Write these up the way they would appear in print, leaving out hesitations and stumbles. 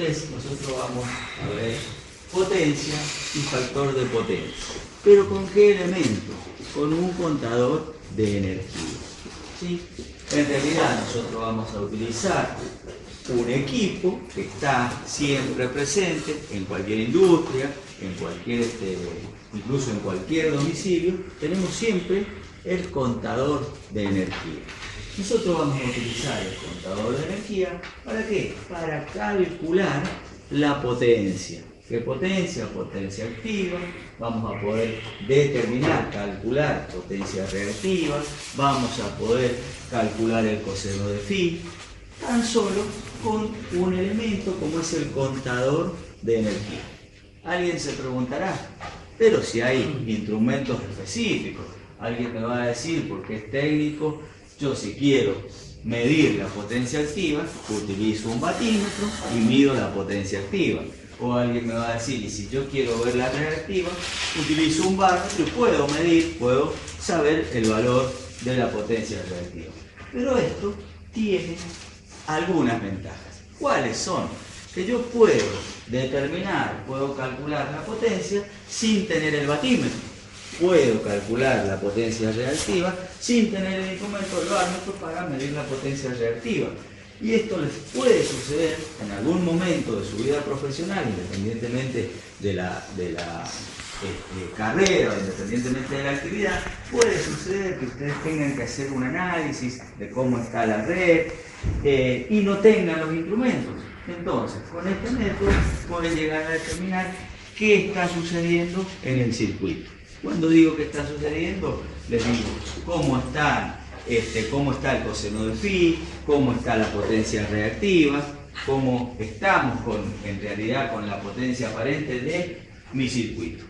3 nosotros vamos a ver potencia y factor de potencia. ¿Pero con qué elemento? Con un contador de energía, ¿sí? En realidad nosotros vamos a utilizar un equipo que está siempre presente en cualquier industria, en cualquier, incluso en cualquier domicilio, tenemos siempre el contador de energía. Nosotros vamos a utilizar el contador de energía, ¿para qué? Para calcular la potencia. ¿Qué potencia? Potencia activa. Vamos a poder determinar, calcular potencia reactiva. Vamos a poder calcular el coseno de phi, tan solo con un elemento como es el contador de energía. Alguien se preguntará, pero si hay instrumentos específicos, alguien me va a decir, porque es técnico, yo si quiero medir la potencia activa, utilizo un batímetro y mido la potencia activa. O alguien me va a decir, y si yo quiero ver la reactiva, utilizo un barómetro y puedo medir, puedo saber el valor de la potencia reactiva. Pero esto tiene algunas ventajas. ¿Cuáles son? Que yo puedo determinar, puedo calcular la potencia sin tener el batímetro. Puedo calcular la potencia reactiva sin tener el instrumento, el barómetro, para medir la potencia reactiva. Y esto les puede suceder en algún momento de su vida profesional, independientemente de la carrera o independientemente de la actividad. Puede suceder que ustedes tengan que hacer un análisis de cómo está la red y no tengan los instrumentos. Entonces, con este método pueden llegar a determinar qué está sucediendo en el circuito. Cuando digo que está sucediendo, les digo cómo está el coseno de phi, cómo está la potencia reactiva, cómo estamos en realidad con la potencia aparente de mi circuito.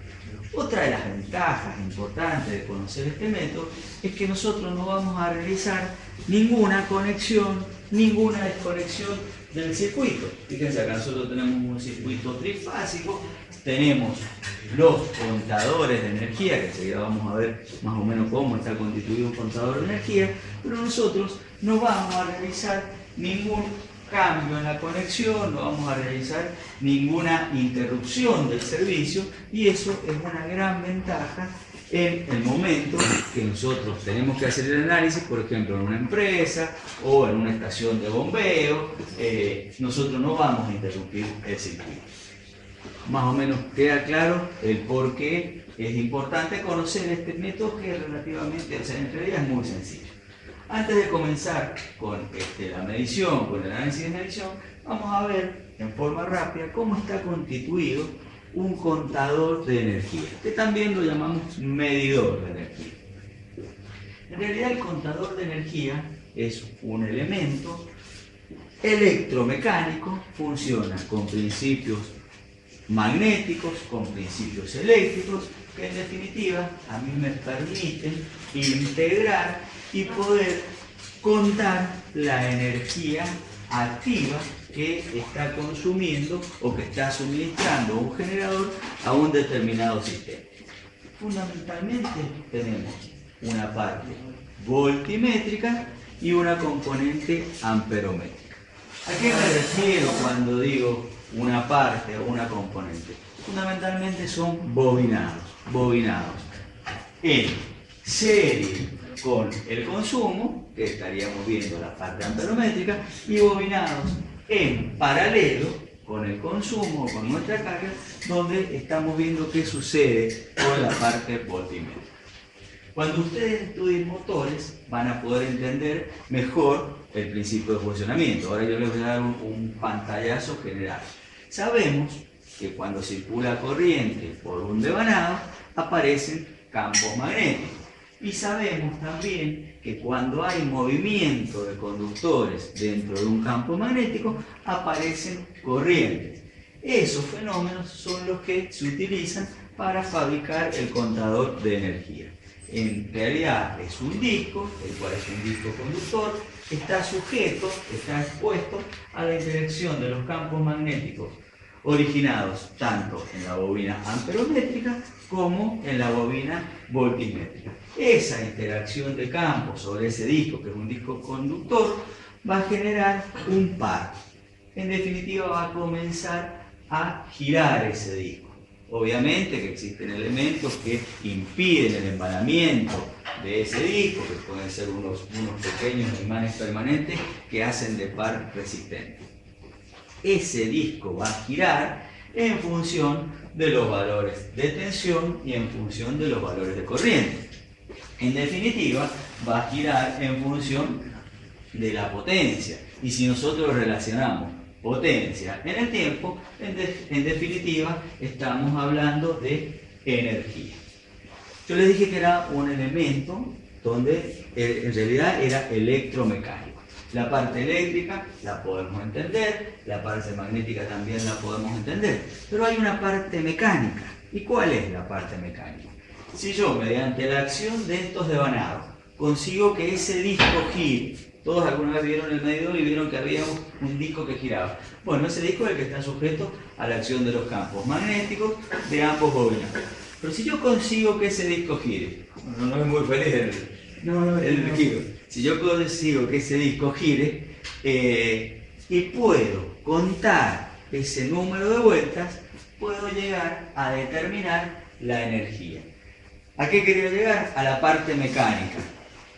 Otra de las ventajas importantes de conocer este método es que nosotros no vamos a realizar ninguna conexión, ninguna desconexión del circuito. Fíjense, acá nosotros tenemos un circuito trifásico, tenemos los contadores de energía, que enseguida vamos a ver más o menos cómo está constituido un contador de energía, pero nosotros no vamos a realizar ningún cambio en la conexión, no vamos a realizar ninguna interrupción del servicio, y eso es una gran ventaja en el momento que nosotros tenemos que hacer el análisis, por ejemplo en una empresa o en una estación de bombeo. Nosotros no vamos a interrumpir el circuito. Más o menos queda claro el por qué es importante conocer este método, que relativamente, o sea, en realidad es muy sencillo. Antes de comenzar con la medición, con el análisis de medición, vamos a ver en forma rápida cómo está constituido un contador de energía, que también lo llamamos medidor de energía. En realidad el contador de energía es un elemento electromecánico, funciona con principios magnéticos, con principios eléctricos, que en definitiva a mí me permiten integrar y poder contar la energía activa que está consumiendo o que está suministrando un generador a un determinado sistema. Fundamentalmente tenemos una parte voltimétrica y una componente amperométrica. ¿A qué me refiero cuando digo una parte o una componente? Fundamentalmente son bobinados en serie con el consumo, que estaríamos viendo la parte amperométrica, y bobinados en paralelo con el consumo, con nuestra carga, donde estamos viendo qué sucede con la parte voltimétrica. Cuando ustedes estudien motores, van a poder entender mejor el principio de funcionamiento. Ahora yo les voy a dar un pantallazo general. Sabemos que cuando circula corriente por un devanado, aparecen campos magnéticos. Y sabemos también que cuando hay movimiento de conductores dentro de un campo magnético, aparecen corrientes. Esos fenómenos son los que se utilizan para fabricar el contador de energía. En realidad es un disco, el cual es un disco conductor, está sujeto, está expuesto a la interacción de los campos magnéticos originados tanto en la bobina amperométrica como en la bobina voltimétrica. Esa interacción de campos sobre ese disco, que es un disco conductor, va a generar un par. en definitiva va a comenzar a girar ese disco. Obviamente que existen elementos que impiden el embalamiento de ese disco, que pueden ser unos pequeños imanes permanentes que hacen de par resistente. Ese disco va a girar en función de los valores de tensión y en función de los valores de corriente. En definitiva, va a girar en función de la potencia. Y si nosotros relacionamos potencia en el tiempo, en definitiva estamos hablando de energía. Yo les dije que era un elemento donde en realidad era electromecánico. La parte eléctrica la podemos entender, la parte magnética también la podemos entender, pero hay una parte mecánica. ¿Y cuál es la parte mecánica? Si yo, mediante la acción de estos devanados, consigo que ese disco gire. Todos alguna vez vieron el medidor y vieron que había un disco que giraba. Bueno, ese disco es el que está sujeto a la acción de los campos magnéticos de ambos bobinas. Pero si yo consigo que ese disco gire, no es muy feliz el giro. Si yo consigo que ese disco gire y puedo contar ese número de vueltas, puedo llegar a determinar la energía. ¿A qué quería llegar? A la parte mecánica.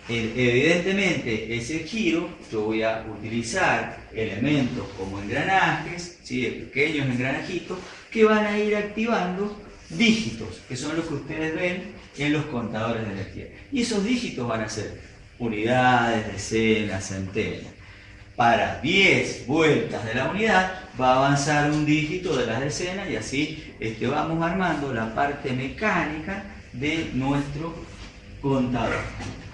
Evidentemente, ese giro yo voy a utilizar elementos como engranajes, ¿sí? Pequeños engranajitos que van a ir activando dígitos, que son los que ustedes ven en los contadores de energía. Y esos dígitos van a ser unidades, decenas, centenas. Para 10 vueltas de la unidad va a avanzar un dígito de las decenas y así vamos armando la parte mecánica de nuestro contador.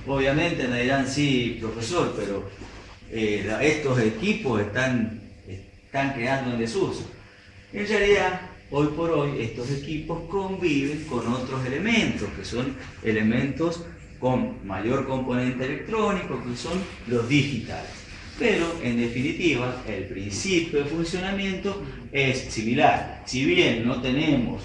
Obviamente me dirán, sí, profesor, pero estos equipos están quedando en desuso. En realidad, hoy por hoy, estos equipos conviven con otros elementos, que son elementos con mayor componente electrónico, que son los digitales. Pero, en definitiva, el principio de funcionamiento es similar. Si bien no tenemos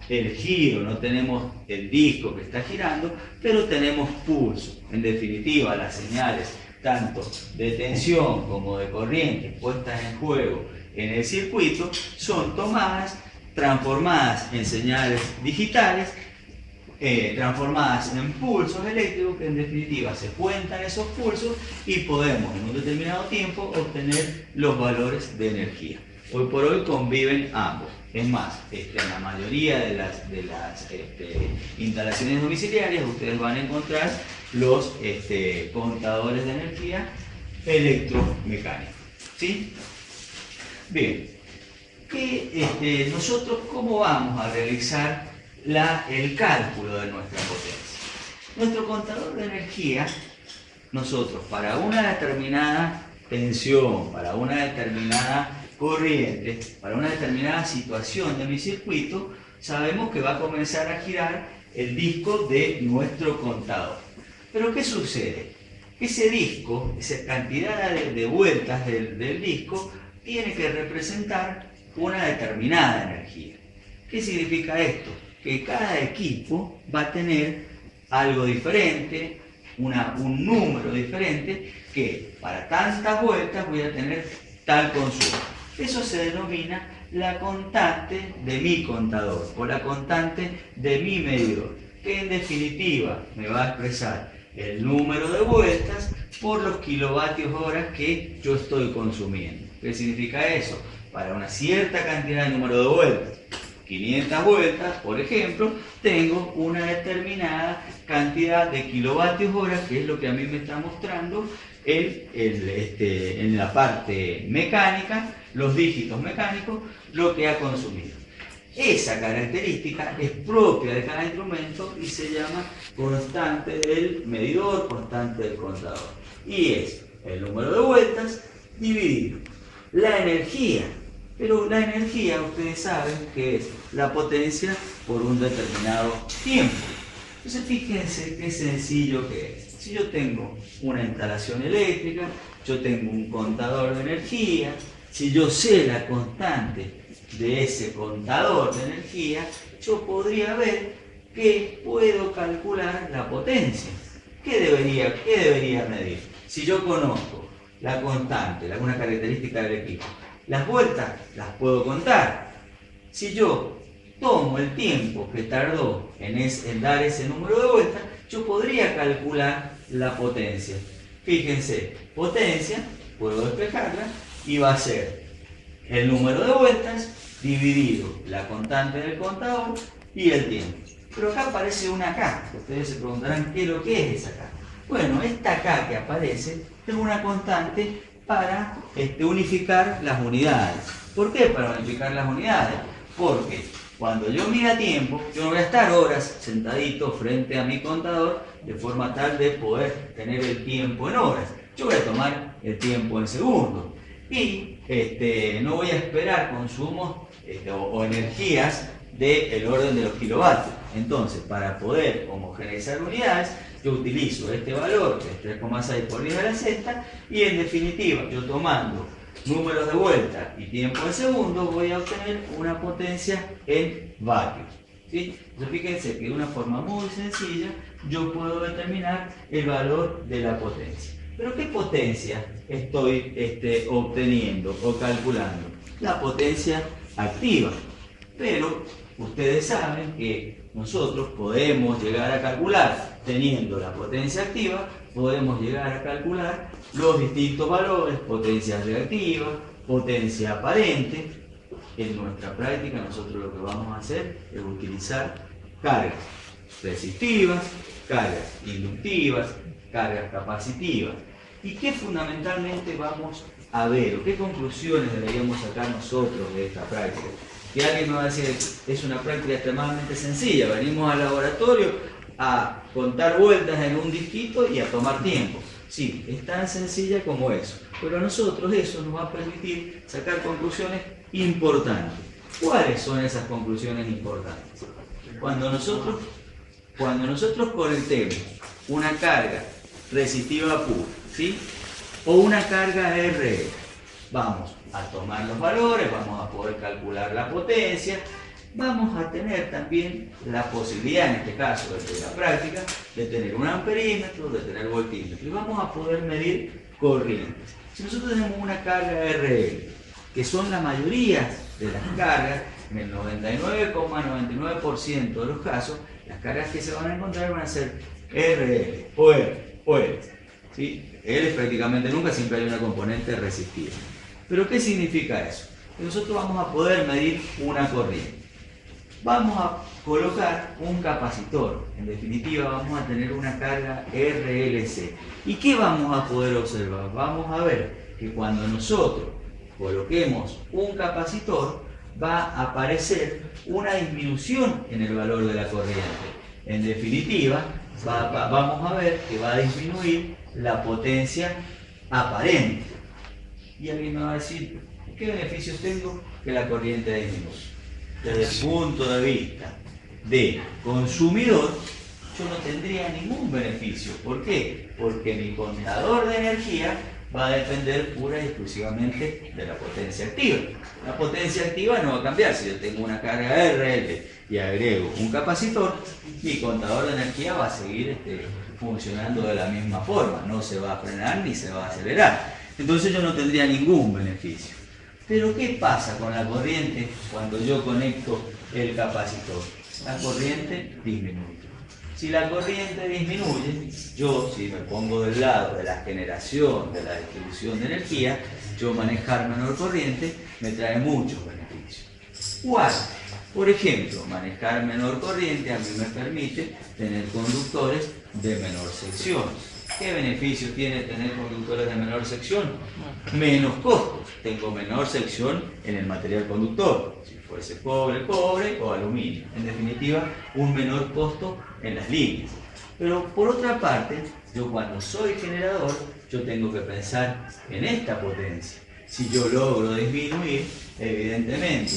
el giro, no tenemos el disco que está girando, pero tenemos pulso. En definitiva, las señales tanto de tensión como de corriente puestas en juego en el circuito son tomadas, transformadas en señales digitales, transformadas en pulsos eléctricos, que en definitiva se cuentan esos pulsos y podemos en un determinado tiempo obtener los valores de energía. Hoy por hoy conviven ambos. Es más, en la mayoría de las instalaciones domiciliarias ustedes van a encontrar los contadores de energía electromecánicos. ¿Sí? Bien. Nosotros, ¿cómo vamos a realizar el cálculo de nuestra potencia? Nuestro contador de energía, nosotros para una determinada tensión, para una determinada corriente, para una determinada situación de mi circuito, sabemos que va a comenzar a girar el disco de nuestro contador. Pero ¿qué sucede? Ese disco, esa cantidad de vueltas del disco, tiene que representar una determinada energía. ¿Qué significa esto? Que cada equipo va a tener algo diferente, un número diferente, que para tantas vueltas voy a tener tal consumo. Eso se denomina la constante de mi contador o la constante de mi medidor, que en definitiva me va a expresar el número de vueltas por los kilovatios horas que yo estoy consumiendo. ¿Qué significa eso? Para una cierta cantidad de número de vueltas, 500 vueltas, por ejemplo, tengo una determinada cantidad de kilovatios horas, que es lo que a mí me está mostrando en la parte mecánica, los dígitos mecánicos, lo que ha consumido. Esa característica es propia de cada instrumento y se llama constante del medidor, constante del contador. Y es el número de vueltas dividido la energía. Pero la energía, ustedes saben que es la potencia por un determinado tiempo. Entonces fíjense qué sencillo que es. Si yo tengo una instalación eléctrica, yo tengo un contador de energía, si yo sé la constante de ese contador de energía, yo podría ver que puedo calcular la potencia. ¿Qué debería medir? Si yo conozco la constante, alguna característica del equipo, Las vueltas las puedo contar. Si yo tomo el tiempo que tardó en dar ese número de vueltas, yo podría calcular la potencia. Fíjense, potencia, puedo despejarla y va a ser el número de vueltas dividido la constante del contador y el tiempo. Pero acá aparece una K. Ustedes se preguntarán qué es lo que es esa K. Bueno, esta K que aparece es una constante para unificar las unidades. ¿Por qué para unificar las unidades? Porque cuando yo mida tiempo, yo no voy a estar horas sentadito frente a mi contador de forma tal de poder tener el tiempo en horas. Yo voy a tomar el tiempo en segundos. Y no voy a esperar consumos o energías del orden de los kilovatios. Entonces, para poder homogeneizar unidades, yo utilizo este valor, que es 3,6 por 10 a la sexta, y en definitiva, yo tomando números de vuelta y tiempo en segundos, voy a obtener una potencia en vatios. ¿Sí? Entonces, fíjense que de una forma muy sencilla, yo puedo determinar el valor de la potencia. ¿Pero qué potencia estoy obteniendo o calculando? La potencia activa. Pero ustedes saben que nosotros podemos llegar a calcular, teniendo la potencia activa, podemos llegar a calcular los distintos valores, potencia reactiva, potencia aparente. En nuestra práctica nosotros lo que vamos a hacer es utilizar cargas resistivas, cargas inductivas, cargas capacitivas. ¿Y qué fundamentalmente vamos a ver o qué conclusiones deberíamos sacar nosotros de esta práctica? Que alguien me va a decir, es una práctica extremadamente sencilla, venimos al laboratorio a contar vueltas en un disquito y a tomar tiempo. Sí, es tan sencilla como eso, pero a nosotros eso nos va a permitir sacar conclusiones importantes. ¿Cuáles son esas conclusiones importantes? Cuando nosotros conectemos una carga resistiva pura, ¿sí? O una carga RL, vamos a tomar los valores, vamos a poder calcular la potencia, vamos a tener también la posibilidad, en este caso desde la práctica, de tener un amperímetro, de tener voltímetro, y vamos a poder medir corrientes. Si nosotros tenemos una carga RL, que son la mayoría de las cargas, en el 99,99% de los casos, las cargas que se van a encontrar van a ser RL o R o L. ¿Sí? L prácticamente nunca, siempre hay una componente resistiva. ¿Pero qué significa eso? Que nosotros vamos a poder medir una corriente. Vamos a colocar un capacitor. En definitiva, vamos a tener una carga RLC. ¿Y qué vamos a poder observar? Vamos a ver que cuando nosotros coloquemos un capacitor, va a aparecer una disminución en el valor de la corriente. En definitiva, vamos a ver que va a disminuir la potencia aparente. Y alguien me va a decir, ¿qué beneficios tengo que la corriente disminuya? Desde el punto de vista de consumidor, yo no tendría ningún beneficio. ¿Por qué? Porque mi contador de energía va a depender pura y exclusivamente de la potencia activa. La potencia activa no va a cambiar. Si yo tengo una carga RL y agrego un capacitor, mi contador de energía va a seguir funcionando de la misma forma. No se va a frenar ni se va a acelerar. Entonces yo no tendría ningún beneficio. Pero ¿qué pasa con la corriente cuando yo conecto el capacitor? La corriente disminuye. Si la corriente disminuye, yo, si me pongo del lado de la generación, de la distribución de energía, yo manejar menor corriente me trae muchos beneficios. ¿Cuál? Por ejemplo, manejar menor corriente a mí me permite tener conductores de menor sección. ¿Qué beneficio tiene tener conductores de menor sección? Menos costos. Tengo menor sección en el material conductor. Si fuese cobre, cobre o aluminio. En definitiva, un menor costo en las líneas. Pero por otra parte, yo cuando soy generador, yo tengo que pensar en esta potencia. Si yo logro disminuir, evidentemente,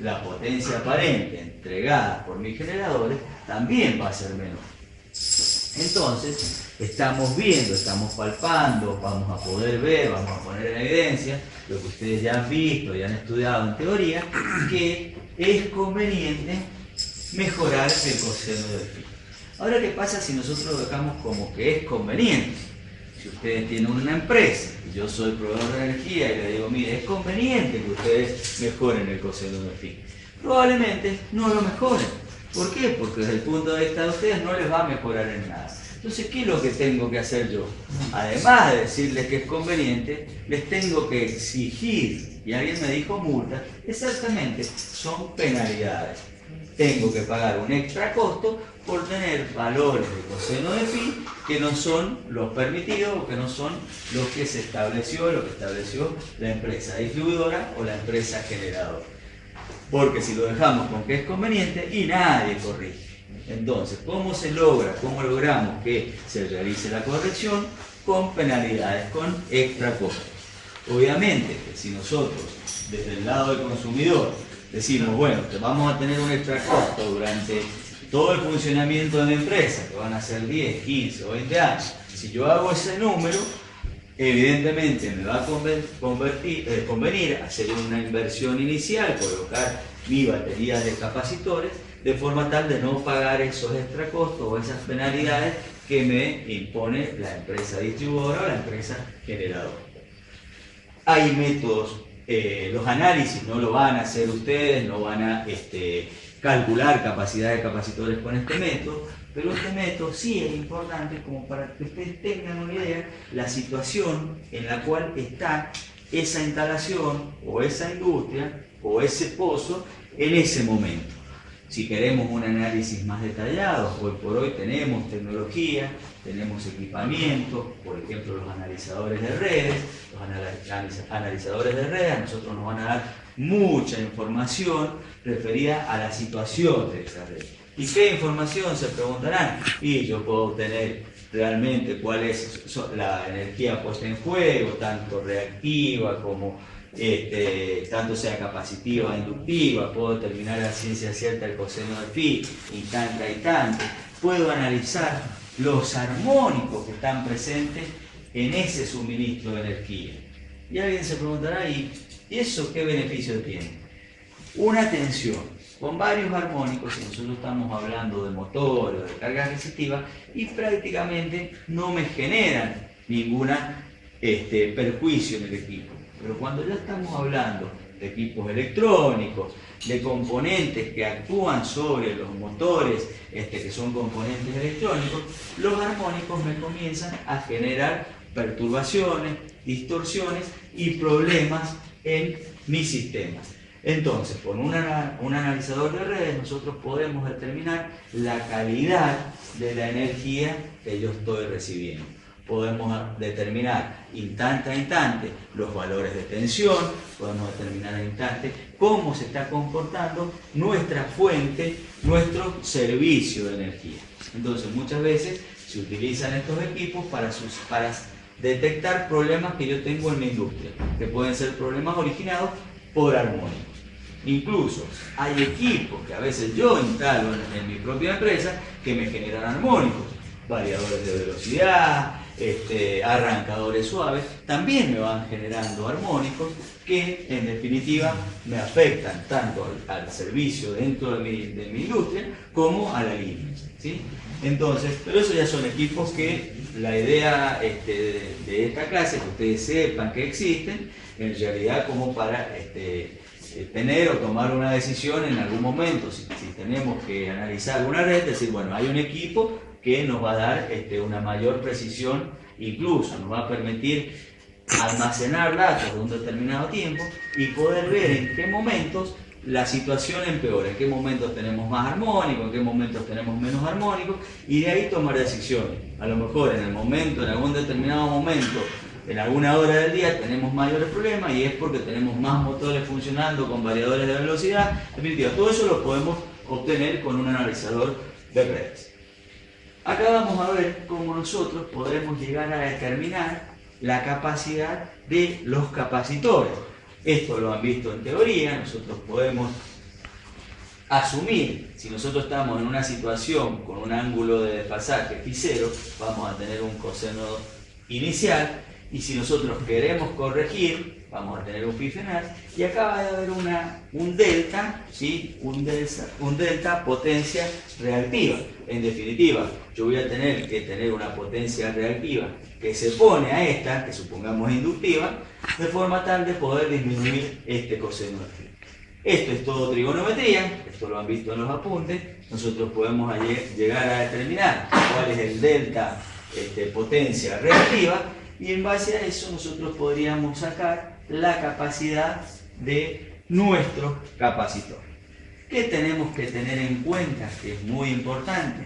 la potencia aparente entregada por mis generadores también va a ser menor. Entonces, estamos viendo, estamos palpando, vamos a poder ver, vamos a poner en evidencia lo que ustedes ya han visto y han estudiado en teoría, que es conveniente mejorar el coseno del phi. Ahora, ¿qué pasa si nosotros lo dejamos como que es conveniente? si ustedes tienen una empresa y yo soy proveedor de energía y le digo, mire, es conveniente que ustedes mejoren el coseno de phi, probablemente no lo mejoren. ¿Por qué? Porque desde el punto de vista de ustedes no les va a mejorar en nada. Entonces, ¿qué es lo que tengo que hacer yo? Además de decirles que es conveniente, les tengo que exigir, y alguien me dijo multas, exactamente, son penalidades. Tengo que pagar un extra costo por tener valores de coseno de phi que no son los permitidos o que no son los que se estableció, lo que estableció la empresa distribuidora o la empresa generadora. Porque si lo dejamos con que es conveniente y nadie corrige. Entonces, ¿cómo se logra? ¿Cómo logramos que se realice la corrección? Con penalidades, con extra costos. Obviamente que si nosotros, desde el lado del consumidor, decimos, bueno, que vamos a tener un extra costo durante todo el funcionamiento de la empresa, que van a ser 10, 15 o 20 años, si yo hago ese número, evidentemente me va a convenir hacer una inversión inicial, colocar mi batería de capacitores, de forma tal de no pagar esos extra costos o esas penalidades que me impone la empresa distribuidora o la empresa generadora. Hay métodos, los análisis no lo van a hacer ustedes, no van a calcular capacidad de capacitores con este método, pero este método sí es importante como para que ustedes tengan una idea la situación en la cual está esa instalación o esa industria o ese pozo en ese momento. Si queremos un análisis más detallado, hoy por hoy tenemos tecnología, tenemos equipamiento, por ejemplo los analizadores de redes, los analizadores de redes a nosotros nos van a dar mucha información referida a la situación de esa red. ¿Y qué información se preguntarán? Y yo puedo obtener realmente cuál es la energía puesta en juego, tanto reactiva como tanto sea capacitiva o inductiva, puedo determinar a ciencia cierta el coseno de phi, y tanto. Puedo analizar los armónicos que están presentes en ese suministro de energía. Y alguien se preguntará, ¿y eso qué beneficio tiene? Una tensión con varios armónicos, si nosotros estamos hablando de motor o de carga resistiva, y prácticamente no me generan ninguna perjuicio en el equipo. Pero cuando ya estamos hablando de equipos electrónicos, de componentes que actúan sobre los motores, que son componentes electrónicos, los armónicos me comienzan a generar perturbaciones, distorsiones y problemas en mis sistemas. Entonces, con un analizador de redes nosotros podemos determinar la calidad de la energía que yo estoy recibiendo. Podemos determinar instante a instante los valores de tensión, podemos determinar al instante cómo se está comportando nuestra fuente, nuestro servicio de energía. Entonces, muchas veces se utilizan estos equipos para detectar problemas que yo tengo en mi industria, que pueden ser problemas originados por armónicos. Incluso hay equipos que a veces yo instalo en mi propia empresa que me generan armónicos, variadores de velocidad, arrancadores suaves, también me van generando armónicos que en definitiva me afectan tanto al servicio dentro de mi industria como a la línea, ¿sí? Entonces, pero eso ya son equipos que la idea de esta clase, que ustedes sepan que existen, en realidad como para tener o tomar una decisión en algún momento, si tenemos que analizar una red, decir, bueno, hay un equipo que nos va a dar una mayor precisión, incluso nos va a permitir almacenar datos de un determinado tiempo y poder ver en qué momentos la situación empeora, en qué momentos tenemos más armónicos, en qué momentos tenemos menos armónicos, y de ahí tomar decisiones. A lo mejor en algún determinado momento, en alguna hora del día tenemos mayores problemas y es porque tenemos más motores funcionando con variadores de velocidad. En definitiva, todo eso lo podemos obtener con un analizador de redes. Acá vamos a ver cómo nosotros podremos llegar a determinar la capacidad de los capacitores. Esto lo han visto en teoría, nosotros podemos asumir, si nosotros estamos en una situación con un ángulo de desfasaje φ0, vamos a tener un coseno inicial, y si nosotros queremos corregir, vamos a tener un pi final, y acá va a haber un delta, ¿sí? un delta potencia reactiva. En definitiva, yo voy a tener que tener una potencia reactiva que se pone a esta, que supongamos inductiva, de forma tal de poder disminuir este coseno de phi. Esto es todo trigonometría, esto lo han visto en los apuntes. Nosotros podemos llegar a determinar cuál es el delta potencia reactiva, y en base a eso nosotros podríamos sacar la capacidad de nuestro capacitor. ¿Qué tenemos que tener en cuenta? Que es muy importante,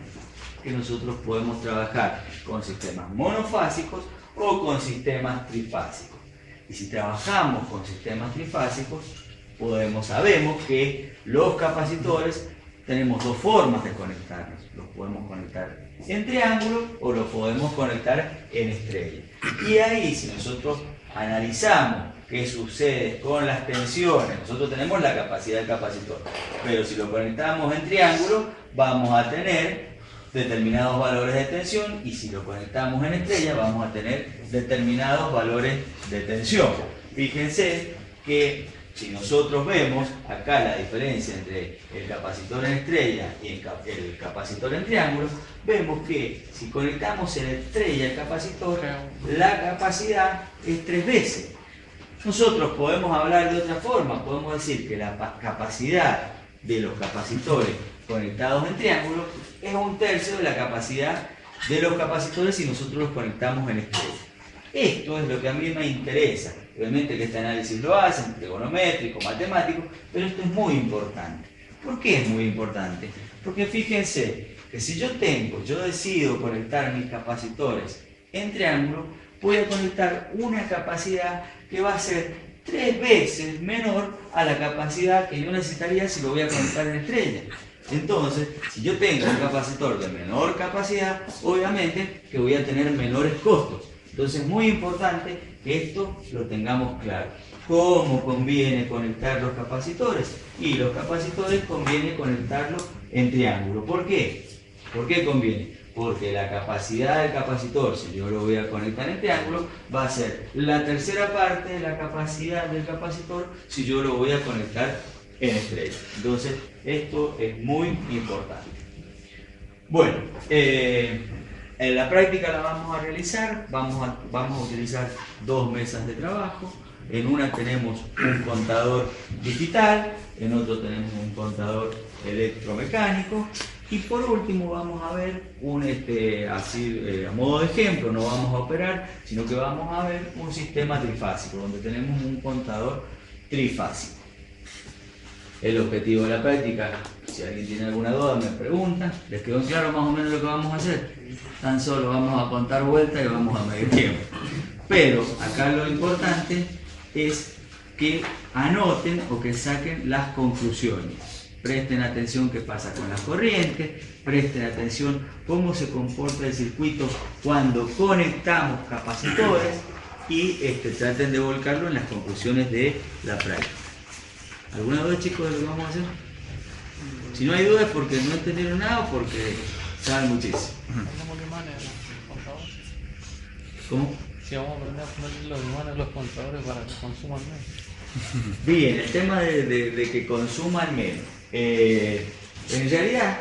que nosotros podemos trabajar con sistemas monofásicos o con sistemas trifásicos. Y si trabajamos con sistemas trifásicos, sabemos que los capacitores tenemos dos formas de conectarlos. Los podemos conectar en triángulo o los podemos conectar en estrella. Y ahí, si nosotros analizamos qué sucede con las tensiones, nosotros tenemos la capacidad del capacitor, pero si lo conectamos en triángulo, vamos a tener determinados valores de tensión, y si lo conectamos en estrella, vamos a tener determinados valores de tensión. Fíjense que si nosotros vemos acá la diferencia entre el capacitor en estrella y el capacitor en triángulo, vemos que si conectamos en estrella el capacitor, la capacidad es 3 veces. Nosotros podemos hablar de otra forma, podemos decir que la capacidad de los capacitores conectados en triángulo es 1/3 de la capacidad de los capacitores si nosotros los conectamos en estrella. Esto es lo que a mí me interesa. Obviamente que este análisis lo hacen, trigonométrico, matemático, pero esto es muy importante. ¿Por qué es muy importante? Porque fíjense que si yo decido conectar mis capacitores en triángulo, voy a conectar una capacidad que va a ser 3 veces menor a la capacidad que yo necesitaría si lo voy a conectar en estrella. Entonces, si yo tengo un capacitor de menor capacidad, obviamente que voy a tener menores costos. Entonces es muy importante que esto lo tengamos claro. ¿Cómo conviene conectar los capacitores? Y los capacitores conviene conectarlos en triángulo. ¿Por qué? ¿Por qué conviene? Porque la capacidad del capacitor, si yo lo voy a conectar en triángulo, va a ser la tercera parte de la capacidad del capacitor si yo lo voy a conectar en estrella. Entonces, esto es muy importante. Bueno, en la práctica la vamos a realizar, vamos a utilizar 2 mesas de trabajo. En una tenemos un contador digital, en otro tenemos un contador electromecánico, y por último vamos a ver a modo de ejemplo, no vamos a operar, sino que vamos a ver un sistema trifásico, donde tenemos un contador trifásico. El objetivo de la práctica, si alguien tiene alguna duda me pregunta. ¿Les quedó claro más o menos lo que vamos a hacer? Tan solo vamos a contar vueltas y vamos a medir tiempo. Pero acá lo importante es que anoten o que saquen las conclusiones. Presten atención qué pasa con las corrientes, presten atención cómo se comporta el circuito cuando conectamos capacitores, y traten de volcarlo en las conclusiones de la práctica. ¿Alguna duda, chicos, de lo que vamos a hacer? Si no hay duda es porque no entendieron nada o porque saben muchísimo. ¿Cómo? Si vamos a aprender a poner los imanes los contadores para que consuman menos. Bien, el tema de que consuman menos. En realidad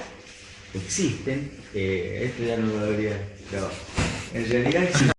existen, esto ya no lo debería grabar, en realidad existen